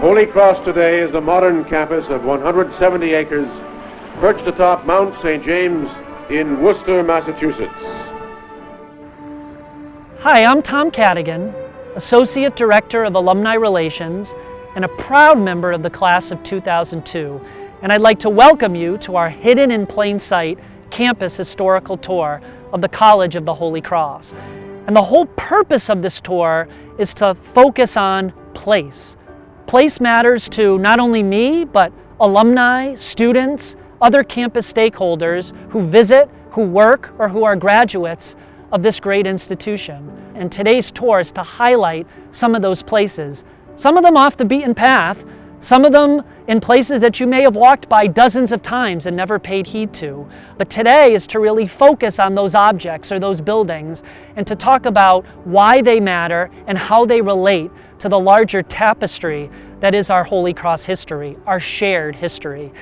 Holy Cross today is a modern campus of 170 acres perched atop Mount St. James in Worcester, Massachusetts. Hi, I'm Tom Cadigan, Associate Director of Alumni Relations and a proud member of the class of 2002. And I'd like to welcome you to our hidden in plain sight campus historical tour of the College of the Holy Cross. And the whole purpose of this tour is to focus on place. Place matters to not only me, but alumni, students, other campus stakeholders who visit, who work, or who are graduates of this great institution. And today's tour is to highlight some of those places, some of them off the beaten path, some of them in places that you may have walked by dozens of times and never paid heed to. But today is to really focus on those objects or those buildings and to talk about why they matter and how they relate to the larger tapestry that is our Holy Cross history, our shared history.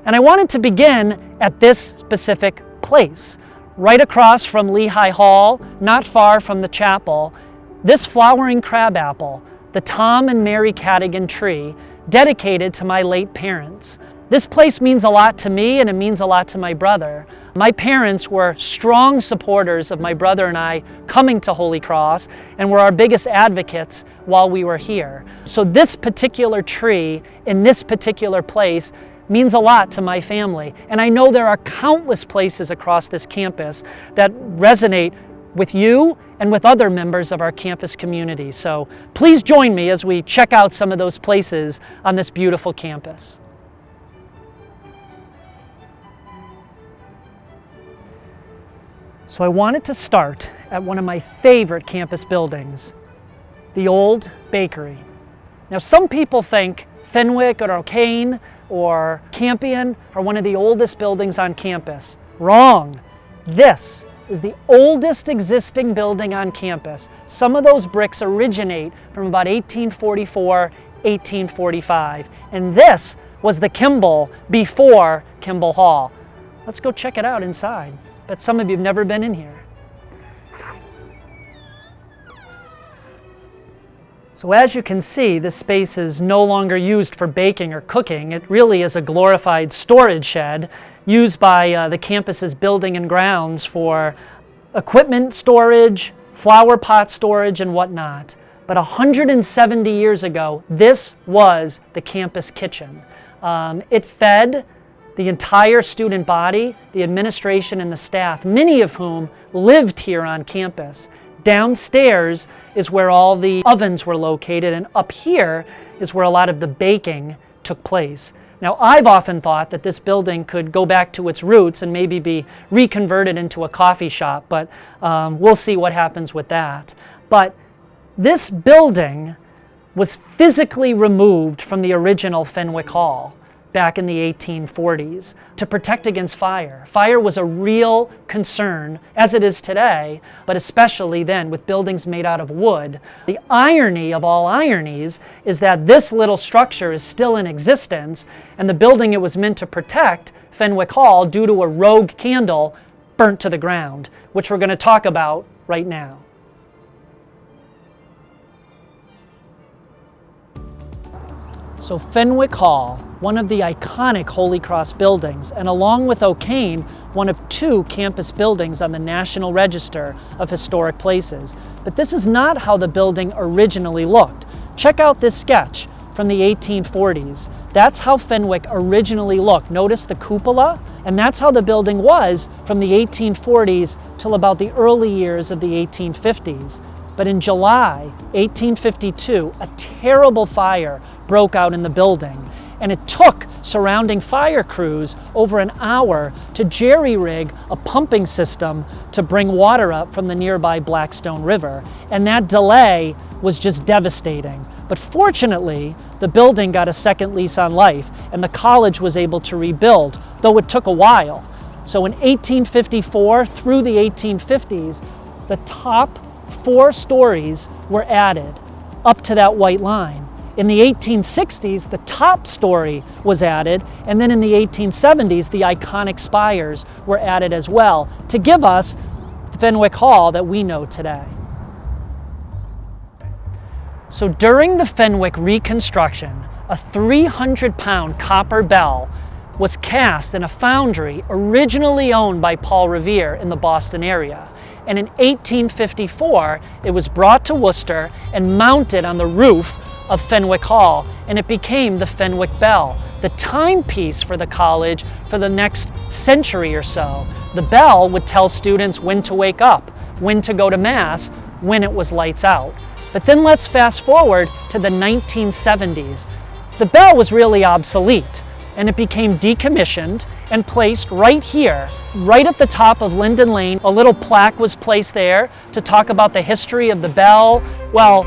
And I wanted to begin at this specific place, right across from Lehigh Hall, not far from the chapel, this flowering crabapple, the Tom and Mary Cadigan tree, dedicated to my late parents. This place means a lot to me and it means a lot to my brother. My parents were strong supporters of my brother and I coming to Holy Cross and were our biggest advocates while we were here. So this particular tree in this particular place means a lot to my family. And I know there are countless places across this campus that resonate with you and with other members of our campus community. So please join me as we check out some of those places on this beautiful campus. So I wanted to start at one of my favorite campus buildings, the old bakery. Now some people think Fenwick or Oane or Campion are one of the oldest buildings on campus. Wrong. This is the oldest existing building on campus. Some of those bricks originate from about 1844, 1845. And this was the Kimble before Kimble Hall. Let's go check it out inside. But some of you have never been in here. So as you can see, this space is no longer used for baking or cooking. It really is a glorified storage shed used by the campus's building and grounds for equipment storage, flower pot storage, and whatnot. But 170 years ago, this was the campus kitchen. It fed the entire student body, the administration, and the staff, many of whom lived here on campus. Downstairs is where all the ovens were located, and up here is where a lot of the baking took place. Now, I've often thought that this building could go back to its roots and maybe be reconverted into a coffee shop, but we'll see what happens with that. But this building was physically removed from the original Fenwick Hall back in the 1840s to protect against fire. Fire was a real concern, as it is today, but especially then with buildings made out of wood. The irony of all ironies is that this little structure is still in existence, and the building it was meant to protect, Fenwick Hall, due to a rogue candle, burnt to the ground, which we're going to talk about right now. So Fenwick Hall, one of the iconic Holy Cross buildings, and along with Oane, one of two campus buildings on the National Register of Historic Places. But this is not how the building originally looked. Check out this sketch from the 1840s. That's how Fenwick originally looked. Notice the cupola? And that's how the building was from the 1840s till about the early years of the 1850s. But in July 1852, a terrible fire broke out in the building, and it took surrounding fire crews over an hour to jerry-rig a pumping system to bring water up from the nearby Blackstone River, and that delay was just devastating. But fortunately, the building got a second lease on life, and the college was able to rebuild, though it took a while. So in 1854 through the 1850s, the top 4 stories were added up to that white line. In the 1860s, the top story was added, and then in the 1870s, the iconic spires were added as well to give us the Fenwick Hall that we know today. So during the Fenwick reconstruction, a 300-pound copper bell was cast in a foundry originally owned by Paul Revere in the Boston area. And in 1854, it was brought to Worcester and mounted on the roof of Fenwick Hall, and it became the Fenwick Bell, the timepiece for the college for the next century or so. The bell would tell students when to wake up, when to go to Mass, when it was lights out. But then let's fast forward to the 1970s. The bell was really obsolete, and it became decommissioned and placed right here, right at the top of Linden Lane. A little plaque was placed there to talk about the history of the bell. Well,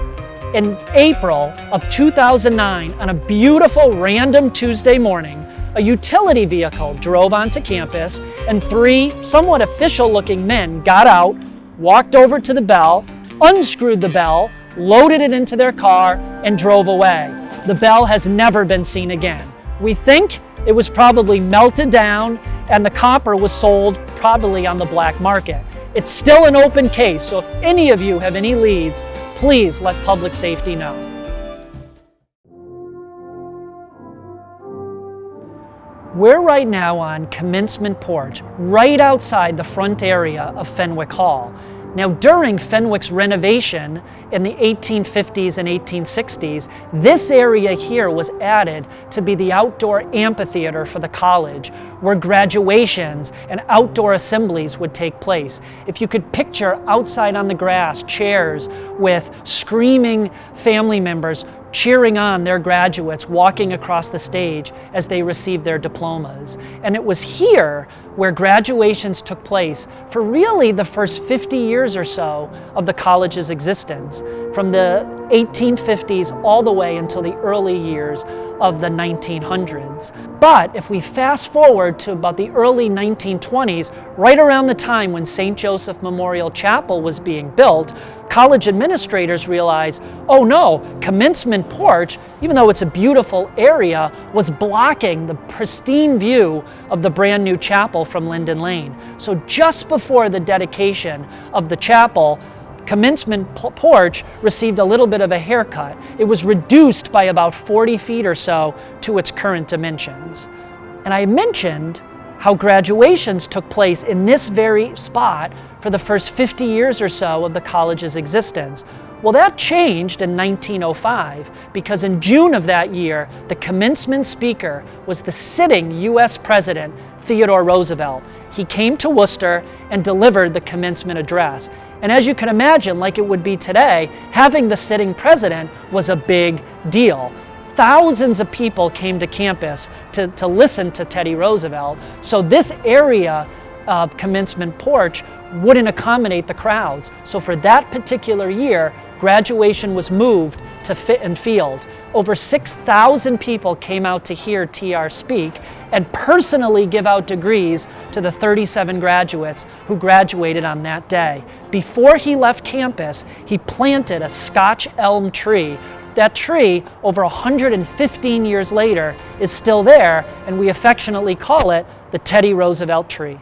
in April of 2009, on a beautiful random Tuesday morning, a utility vehicle drove onto campus, and 3 somewhat official-looking men got out, walked over to the bell, unscrewed the bell, loaded it into their car, and drove away. The bell has never been seen again. We think it was probably melted down and the copper was sold probably on the black market. It's still an open case, so if any of you have any leads, please let public safety know. We're right now on Commencement Porch, right outside the front area of Fenwick Hall. Now, during Fenwick's renovation in the 1850s and 1860s, this area here was added to be the outdoor amphitheater for the college, where graduations and outdoor assemblies would take place. If you could picture outside on the grass, chairs with screaming family members cheering on their graduates walking across the stage as they received their diplomas. And it was here where graduations took place for really the first 50 years or so of the college's existence, from the 1850s all the way until the early years of the 1900s. But if we fast forward to about the early 1920s, right around the time when St. Joseph Memorial Chapel was being built, college administrators realized, oh no, Commencement Porch, even though it's a beautiful area, was blocking the pristine view of the brand new chapel from Linden Lane. So just before the dedication of the chapel, Commencement Porch received a little bit of a haircut. It was reduced by about 40 feet or so to its current dimensions. And I mentioned how graduations took place in this very spot for the first 50 years or so of the college's existence. Well, that changed in 1905 because in June of that year, the commencement speaker was the sitting U.S. President, Theodore Roosevelt. He came to Worcester and delivered the commencement address. And as you can imagine, like it would be today, having the sitting president was a big deal. Thousands of people came to campus to listen to Teddy Roosevelt, so this area of Commencement Porch wouldn't accommodate the crowds. So for that particular year, graduation was moved to Fit and Field. Over 6,000 people came out to hear TR speak and personally give out degrees to the 37 graduates who graduated on that day. Before he left campus, he planted a Scotch elm tree. That tree, over 115 years later, is still there, and we affectionately call it the Teddy Roosevelt tree.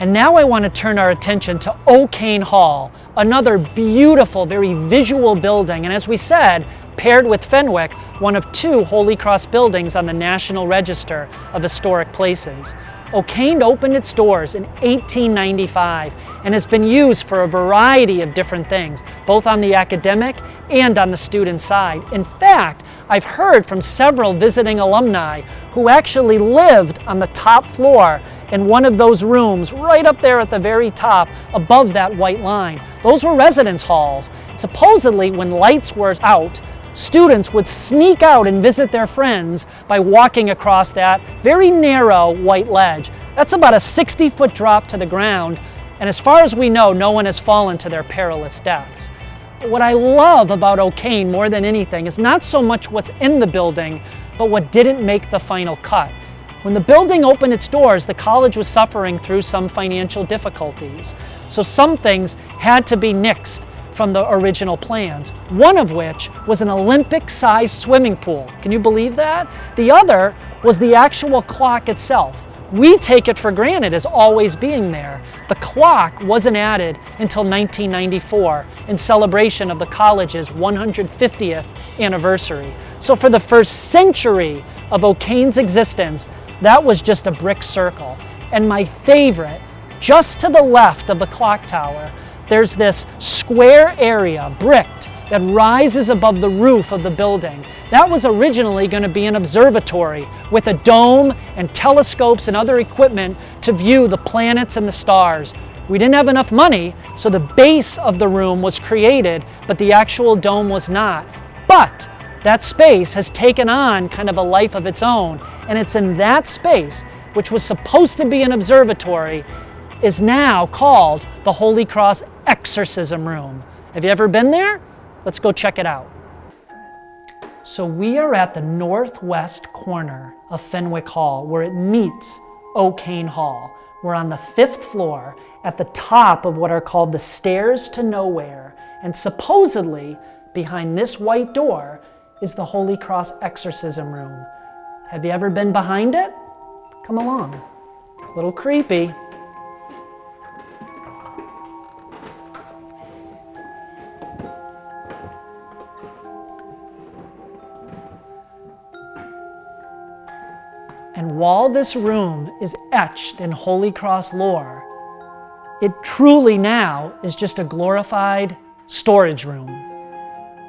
And now I want to turn our attention to Oane Hall, another beautiful, very visual building, and as we said, paired with Fenwick, one of 2 Holy Cross buildings on the National Register of Historic Places. Oane opened its doors in 1895 and has been used for a variety of different things, both on the academic and on the student side. In fact, I've heard from several visiting alumni who actually lived on the top floor in one of those rooms right up there at the very top above that white line. Those were residence halls. Supposedly, when lights were out, students would sneak out and visit their friends by walking across that very narrow white ledge. That's about a 60-foot drop to the ground, and as far as we know, no one has fallen to their perilous deaths. What I love about Oane more than anything is not so much what's in the building, but what didn't make the final cut. When the building opened its doors, the college was suffering through some financial difficulties, so some things had to be nixed from the original plans, one of which was an Olympic-sized swimming pool. Can you believe that? The other was the actual clock itself. We take it for granted as always being there, The clock wasn't added until 1994 in celebration of the college's 150th anniversary. So for the first century of Oane's existence, that was just a brick circle. And my favorite, just to the left of the clock tower, there's this square area, bricked, that rises above the roof of the building. That was originally going to be an observatory with a dome and telescopes and other equipment to view the planets and the stars. We didn't have enough money, so the base of the room was created, but the actual dome was not. But that space has taken on kind of a life of its own, and it's in that space, which was supposed to be an observatory, is now called the Holy Cross Exorcism Room. Have you ever been there? Let's go check it out. So we are at the northwest corner of Fenwick Hall, where it meets Oane Hall. We're on the 5th floor at the top of what are called the stairs to nowhere, and supposedly behind this white door is the Holy Cross Exorcism Room. Have you ever been behind it? Come along. A little creepy. And while this room is etched in Holy Cross lore, it truly now is just a glorified storage room.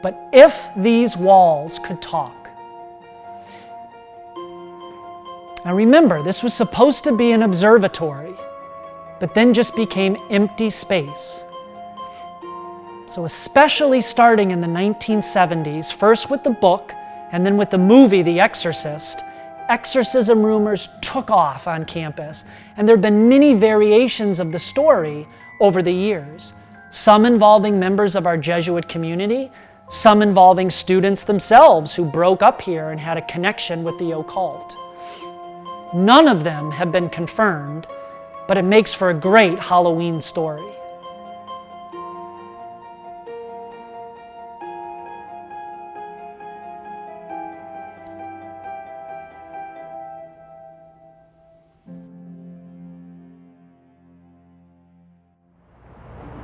But if these walls could talk. Now remember, this was supposed to be an observatory, but then just became empty space. So especially starting in the 1970s, first with the book and then with the movie The Exorcist, exorcism rumors took off on campus, and there have been many variations of the story over the years, some involving members of our Jesuit community, some involving students themselves who broke up here and had a connection with the occult. None of them have been confirmed, but it makes for a great Halloween story.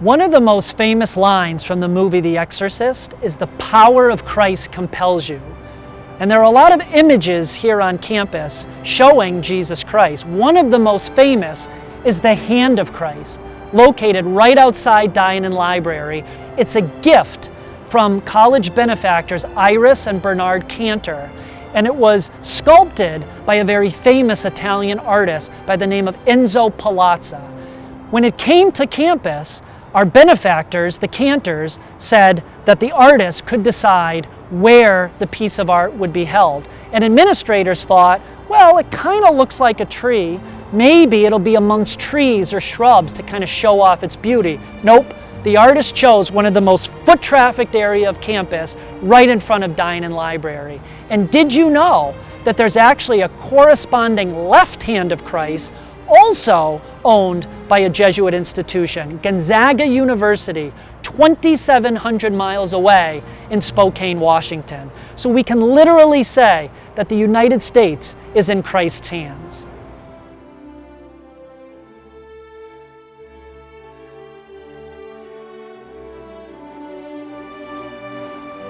One of the most famous lines from the movie The Exorcist is "The power of Christ compels you." And there are a lot of images here on campus showing Jesus Christ. One of the most famous is the hand of Christ, located right outside Dian Library. It's a gift from college benefactors Iris and Bernard Cantor, and it was sculpted by a very famous Italian artist by the name of Enzo Palazza. When it came to campus, our benefactors, the Cantors, said that the artist could decide where the piece of art would be held. And administrators thought, well, it kind of looks like a tree. Maybe it'll be amongst trees or shrubs to kind of show off its beauty. Nope, the artist chose one of the most foot-trafficked area of campus, right in front of Dian Library. And did you know that there's actually a corresponding left hand of Christ, also owned by a Jesuit institution, Gonzaga University, 2,700 miles away in Spokane, Washington. So we can literally say that the United States is in Christ's hands.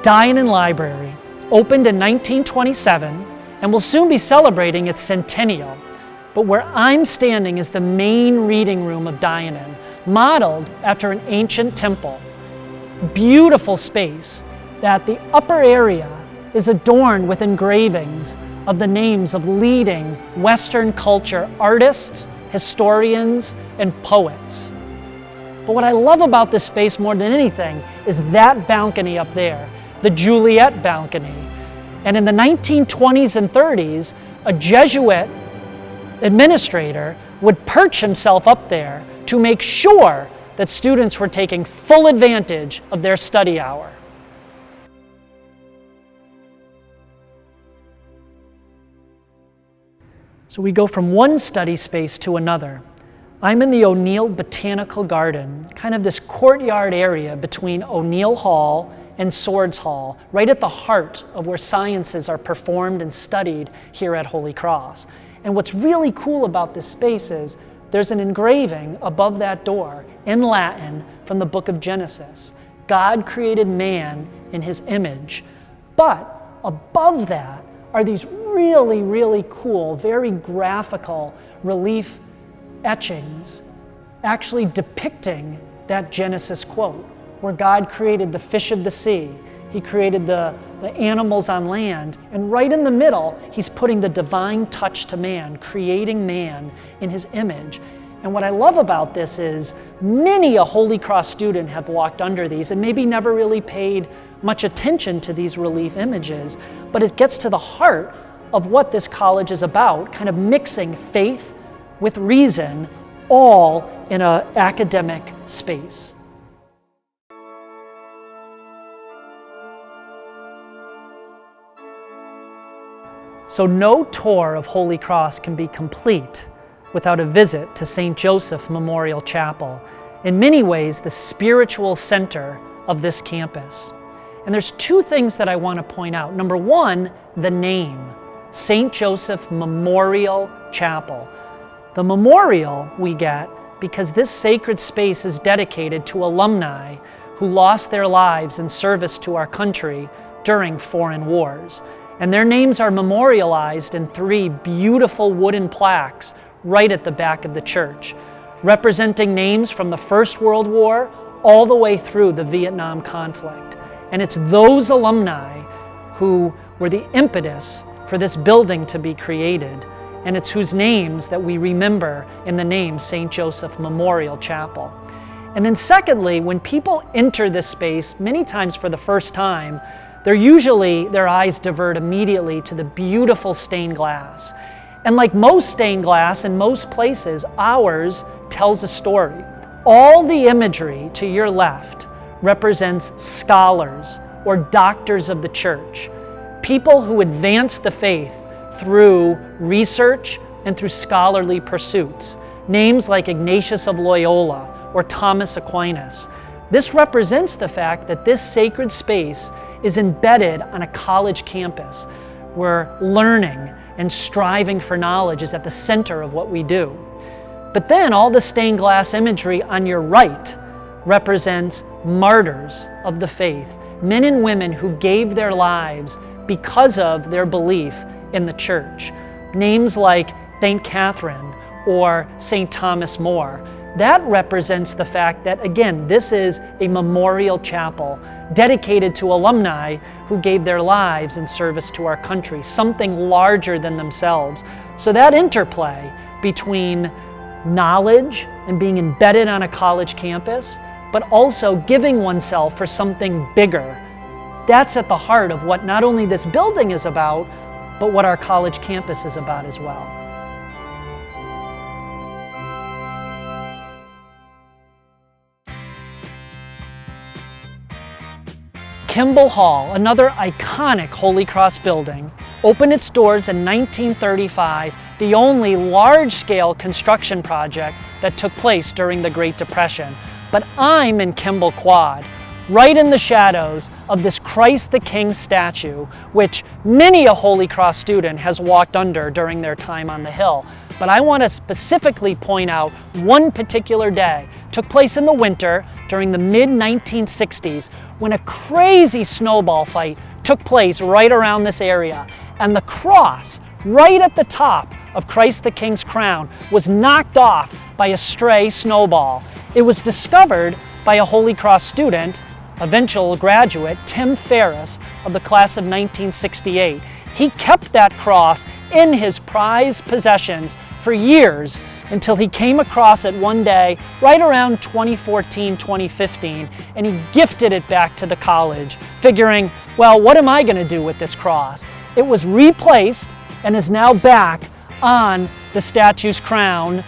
Dian Library opened in 1927 and will soon be celebrating its centennial. But where I'm standing is the main reading room of Dian, modeled after an ancient temple. Beautiful space that the upper area is adorned with engravings of the names of leading Western culture artists, historians, and poets. But what I love about this space more than anything is that balcony up there, the Juliet balcony. And in the 1920s and 30s, a Jesuit administrator would perch himself up there to make sure that students were taking full advantage of their study hour. So we go from one study space to another. I'm in the ONeal Botanical Garden, kind of this courtyard area between ONeal Hall and Swords Hall, right at the heart of where sciences are performed and studied here at Holy Cross. And what's really cool about this space is there's an engraving above that door in Latin from the book of Genesis. God created man in his image. But above that are these really, really cool, very graphical relief etchings actually depicting that Genesis quote, where God created the fish of the sea, he created the animals on land, and right in the middle, he's putting the divine touch to man, creating man in his image. And what I love about this is many a Holy Cross student have walked under these and maybe never really paid much attention to these relief images, but it gets to the heart of what this college is about, kind of mixing faith with reason, all in an academic space. So no tour of Holy Cross can be complete without a visit to St. Joseph Memorial Chapel, in many ways the spiritual center of this campus. And there's two things that I want to point out. Number one, the name, St. Joseph Memorial Chapel. The memorial we get because this sacred space is dedicated to alumni who lost their lives in service to our country during foreign wars. And their names are memorialized in 3 beautiful wooden plaques right at the back of the church, representing names from the First World War all the way through the Vietnam conflict. And it's those alumni who were the impetus for this building to be created, and it's whose names that we remember in the name St. Joseph Memorial Chapel. And then secondly, when people enter this space, many times for the first time, their eyes divert immediately to the beautiful stained glass. And like most stained glass in most places, ours tells a story. All the imagery to your left represents scholars or doctors of the church, people who advance the faith through research and through scholarly pursuits. Names like Ignatius of Loyola or Thomas Aquinas. This represents the fact that this sacred space is embedded on a college campus where learning and striving for knowledge is at the center of what we do. But then all the stained glass imagery on your right represents martyrs of the faith, men and women who gave their lives because of their belief in the church. Names like St. Catherine or St. Thomas More. That represents the fact that, again, this is a memorial chapel dedicated to alumni who gave their lives in service to our country, something larger than themselves. So that interplay between knowledge and being embedded on a college campus, but also giving oneself for something bigger, that's at the heart of what not only this building is about, but what our college campus is about as well. Kimble Hall, another iconic Holy Cross building, opened its doors in 1935, the only large-scale construction project that took place during the Great Depression. But I'm in Kimble Quad, right in the shadows of this Christ the King statue, which many a Holy Cross student has walked under during their time on the hill. But I want to specifically point out one particular day. It took place in the winter during the mid-1960s when a crazy snowball fight took place right around this area. And the cross right at the top of Christ the King's crown was knocked off by a stray snowball. It was discovered by a Holy Cross student, eventual graduate, Tim Ferriss of the class of 1968. He kept that cross in his prized possessions for years until he came across it one day right around 2014, 2015, and he gifted it back to the college, figuring, well, what am I going to do with this cross? It was replaced and is now back on the statue's crown,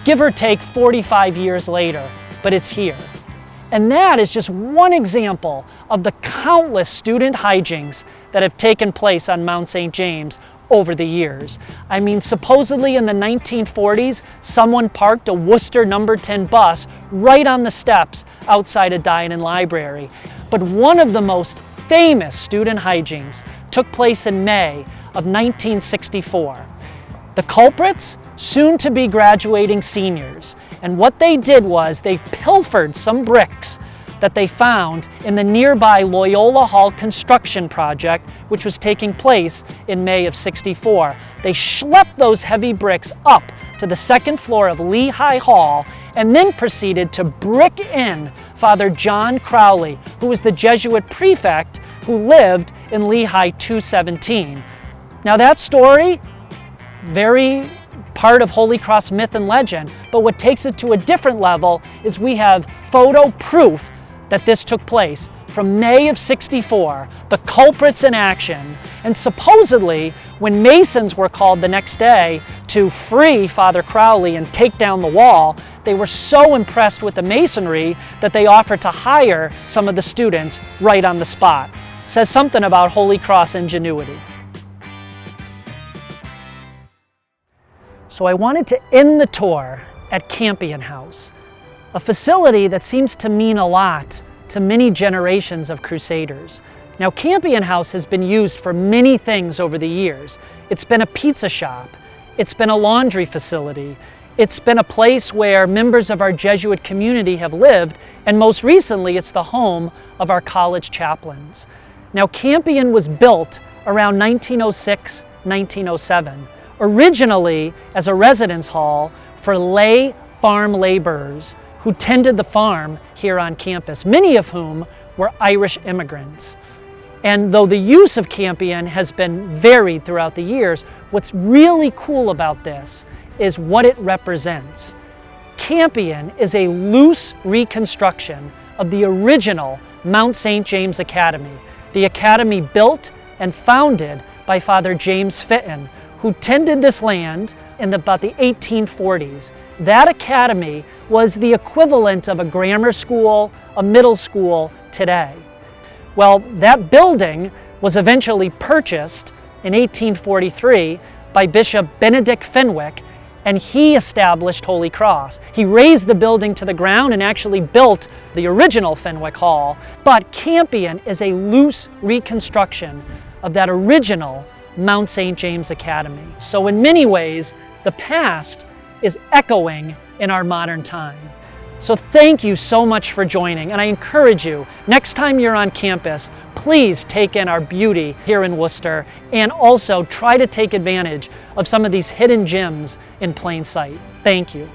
give or take 45 years later, but it's here. And that is just one example of the countless student hijinks that have taken place on Mount St. James over the years. I mean, supposedly in the 1940s, someone parked a Worcester number 10 bus right on the steps outside of Dian Library. But one of the most famous student hijinks took place in May of 1964. The culprits soon to be graduating seniors. And what they did was they pilfered some bricks that they found in the nearby Loyola Hall construction project, which was taking place in May of '64. They schlepped those heavy bricks up to the second floor of Lehigh Hall and then proceeded to brick in Father John Crowley, who was the Jesuit prefect who lived in Lehigh 217. Now that story, very part of Holy Cross myth and legend, but what takes it to a different level is we have photo proof that this took place from May of '64, the culprits in action, and supposedly when Masons were called the next day to free Father Crowley and take down the wall, they were so impressed with the masonry that they offered to hire some of the students right on the spot. Says something about Holy Cross ingenuity. So I wanted to end the tour at Campion House, a facility that seems to mean a lot to many generations of Crusaders. Now, Campion House has been used for many things over the years. It's been a pizza shop, it's been a laundry facility, it's been a place where members of our Jesuit community have lived, and most recently it's the home of our college chaplains. Now, Campion was built around 1906, 1907, originally as a residence hall for lay farm laborers who tended the farm here on campus, many of whom were Irish immigrants. And though the use of Campion has been varied throughout the years, what's really cool about this is what it represents. Campion is a loose reconstruction of the original Mount St. James Academy, the academy built and founded by Father James Fitton, who tended this land in about the 1840s. That academy was the equivalent of a grammar school, a middle school today. Well, that building was eventually purchased in 1843 by Bishop Benedict Fenwick, and he established Holy Cross. He razed the building to the ground and actually built the original Fenwick Hall, but Campion is a loose reconstruction of that original Mount St. James Academy. So in many ways, the past is echoing in our modern time. So thank you so much for joining, and I encourage you, next time you're on campus, please take in our beauty here in Worcester, and also try to take advantage of some of these hidden gems in plain sight. Thank you.